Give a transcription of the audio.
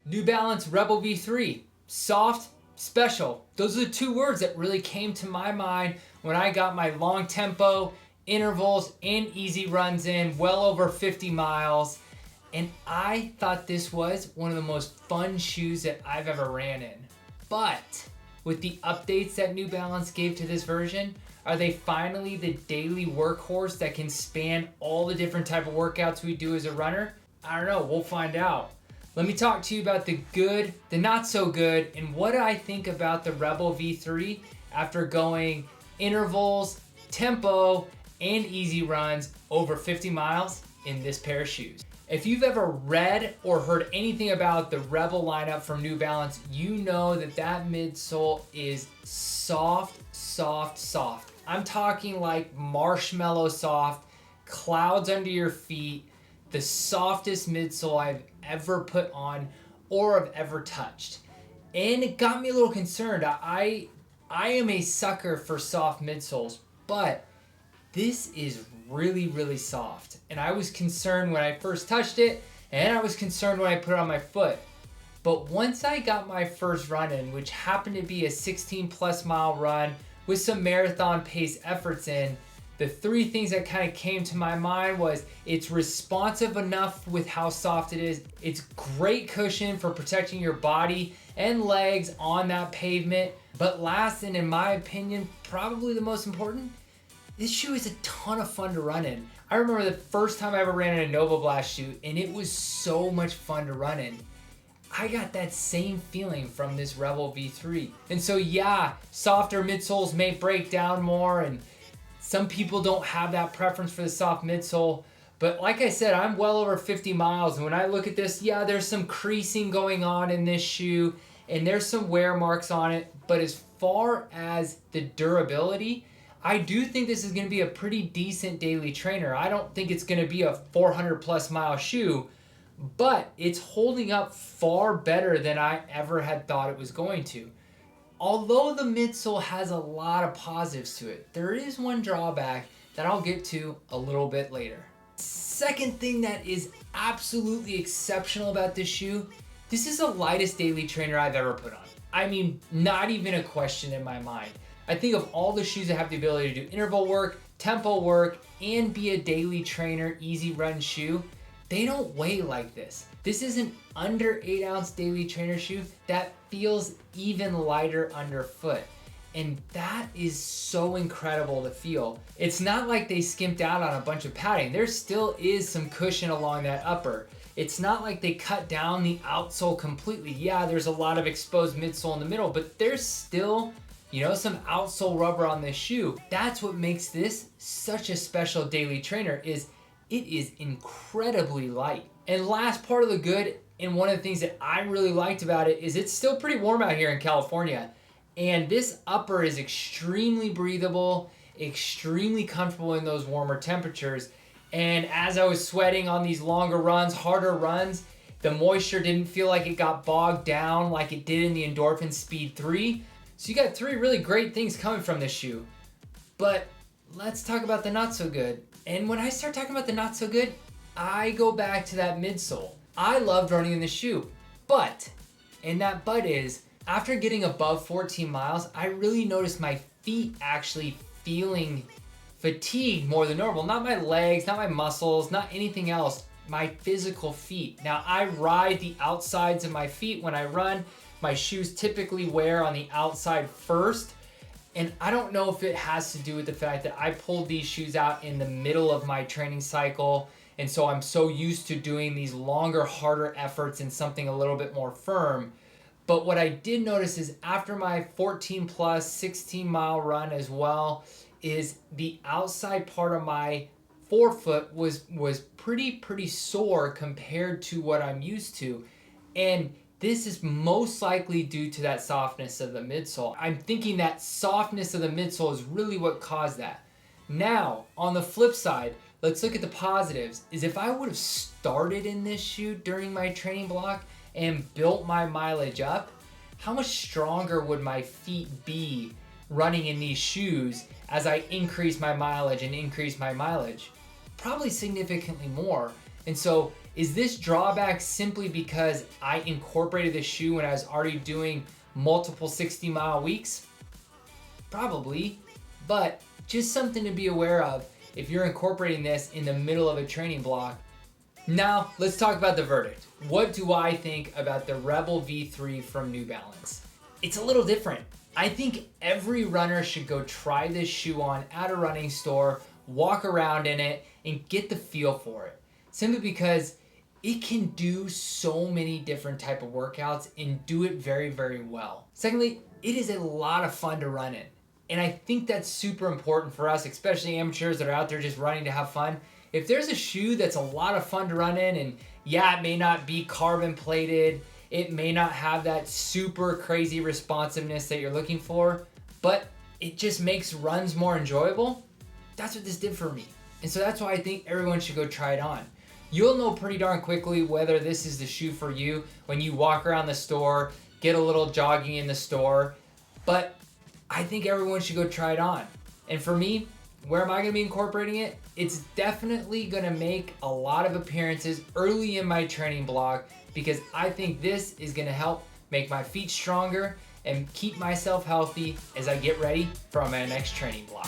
New Balance Rebel V3, soft, special. Those are the two words that really came to my mind when I got my long tempo, intervals, and easy runs in well over 50 miles. And I thought this was one of the most fun shoes that I've ever ran in. But with the updates that New Balance gave to this version, are they finally the daily workhorse that can span all the different type of workouts we do as a runner? I don't know, we'll find out. Let me talk to you about the good, the not so good, and what I think about the Rebel V3 after going intervals, tempo, and easy runs over 50 miles in this pair of shoes. If you've ever read or heard anything about the Rebel lineup from New Balance, you know that that midsole is soft, soft, soft. I'm talking like marshmallow soft, clouds under your feet, the softest midsole I've ever put on or have ever touched. And it got me a little concerned. I am a sucker for soft midsoles, but this is really, really soft. And I was concerned when I first touched it, and I was concerned when I put it on my foot. But once I got my first run in, which happened to be a 16+ mile run with some marathon pace efforts in, the three things that kind of came to my mind was it's responsive enough with how soft it is. It's great cushion for protecting your body and legs on that pavement. But last, and in my opinion, probably the most important, this shoe is a ton of fun to run in. I remember the first time I ever ran in a Novablast shoe, and it was so much fun to run in. I got that same feeling from this Rebel V3. And so yeah, softer midsoles may break down more, and some people don't have that preference for the soft midsole. But like I said, I'm well over 50 miles, and when I look at this, yeah, there's some creasing going on in this shoe, and there's some wear marks on it. But as far as the durability, I do think this is going to be a pretty decent daily trainer. I don't think it's going to be a 400+ mile shoe, but it's holding up far better than I ever had thought it was going to. Although the midsole has a lot of positives to it, there is one drawback that I'll get to a little bit later. Second thing that is absolutely exceptional about this shoe, this is the lightest daily trainer I've ever put on. I mean, not even a question in my mind. I think of all the shoes that have the ability to do interval work, tempo work, and be a daily trainer, easy run shoe, they don't weigh like this. This is an under 8 ounce daily trainer shoe that feels even lighter underfoot. And that is so incredible to feel. It's not like they skimped out on a bunch of padding. There still is some cushion along that upper. It's not like they cut down the outsole completely. Yeah, there's a lot of exposed midsole in the middle, but there's still, you know, some outsole rubber on this shoe. That's what makes this such a special daily trainer, is it is incredibly light. And last part of the good, and one of the things that I really liked about it, is it's still pretty warm out here in California. And this upper is extremely breathable, extremely comfortable in those warmer temperatures. And as I was sweating on these longer runs, harder runs, the moisture didn't feel like it got bogged down like it did in the Endorphin Speed 3. So you got three really great things coming from this shoe. But let's talk about the not so good. And when I start talking about the not so good, I go back to that midsole. I loved running in the shoe, but, and that but is, after getting above 14 miles, I really noticed my feet actually feeling fatigued more than normal. Not my legs, not my muscles, not anything else, my physical feet. Now I ride the outsides of my feet when I run. My shoes typically wear on the outside first. And I don't know if it has to do with the fact that I pulled these shoes out in the middle of my training cycle. And so I'm so used to doing these longer, harder efforts in something a little bit more firm. But what I did notice is after my 14+ 16 mile run as well, is the outside part of my forefoot was pretty sore compared to what I'm used to. And this is most likely due to that softness of the midsole. I'm thinking that softness of the midsole is really what caused that. Now, on the flip side, let's look at the positives. Is if I would have started in this shoe during my training block and built my mileage up, how much stronger would my feet be running in these shoes as I increase my mileage and increase my mileage? Probably significantly more. And so Is this drawback simply because I incorporated the shoe when I was already doing multiple 60-mile weeks? Probably, but just something to be aware of if you're incorporating this in the middle of a training block. Now, let's talk about the verdict. What do I think about the Rebel V3 from New Balance? It's a little different. I think every runner should go try this shoe on at a running store, walk around in it, and get the feel for it. Simply because it can do so many different type of workouts and do it very, very well. Secondly, it is a lot of fun to run in. And I think that's super important for us, especially amateurs that are out there just running to have fun. If there's a shoe that's a lot of fun to run in, and yeah, it may not be carbon plated, it may not have that super crazy responsiveness that you're looking for, but it just makes runs more enjoyable, that's what this did for me. And so that's why I think everyone should go try it on. You'll know pretty darn quickly whether this is the shoe for you when you walk around the store, get a little jogging in the store, but I think everyone should go try it on. And for me, where am I going to be incorporating it? It's definitely going to make a lot of appearances early in my training block because I think this is going to help make my feet stronger and keep myself healthy as I get ready for my next training block.